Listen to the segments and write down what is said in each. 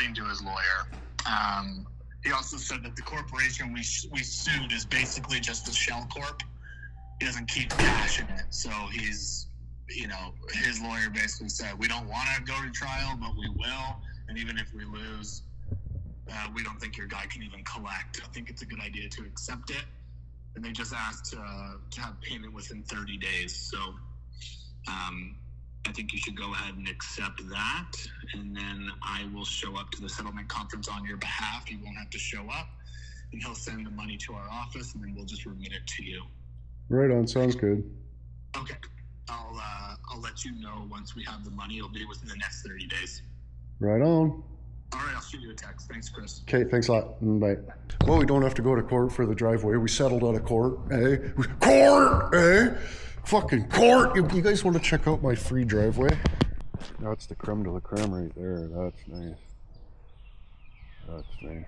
according to his lawyer. He also said that the corporation we sued is basically just a shell corp. He doesn't keep cash in it. So he's, his lawyer basically said, we don't want to go to trial, but we will. And even if we lose, we don't think your guy can even collect. I think it's a good idea to accept it. And they just asked to have payment within 30 days. So I think you should go ahead and accept that. And then I will show up to the settlement conference on your behalf. You won't have to show up. And he'll send the money to our office, and then we'll just remit it to you. Right on. Sounds good. Okay. I'll let you know once we have the money. It'll be within the next 30 days. Right on. All right, I'll shoot you a text. Thanks, Chris. Okay, thanks a lot. Bye. Well, we don't have to go to court for the driveway. We settled out of court, eh? Court, eh? Fucking court! You guys want to check out my free driveway? That's the creme de la creme right there. That's nice. That's nice.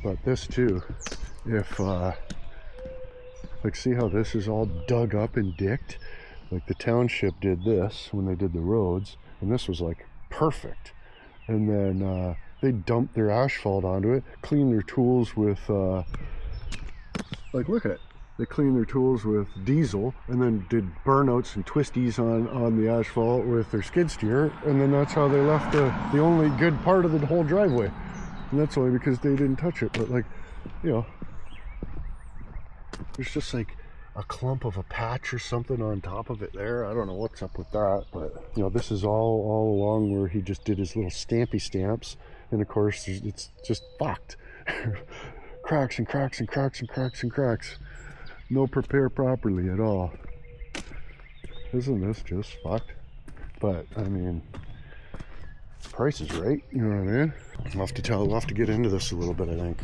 But this too, if, like, see how this is all dug up and dicked? Like, the township did this when they did the roads, and this was, like, perfect. And then they dumped their asphalt onto it, cleaned their tools with, like, look at it. They cleaned their tools with diesel, and then did burnouts and twisties on the asphalt with their skid steer, and then that's how they left the only good part of the whole driveway. And that's only because they didn't touch it. But, like, there's just like a clump of a patch or something on top of it there. I don't know what's up with that, but this is all along where he just did his little stampy stamps, and of course it's just fucked. Cracks and cracks and cracks and cracks and cracks. No prepare properly at all. Isn't this just fucked? But I mean, price is right, you know what I mean? I'll have to get into this a little bit, I think.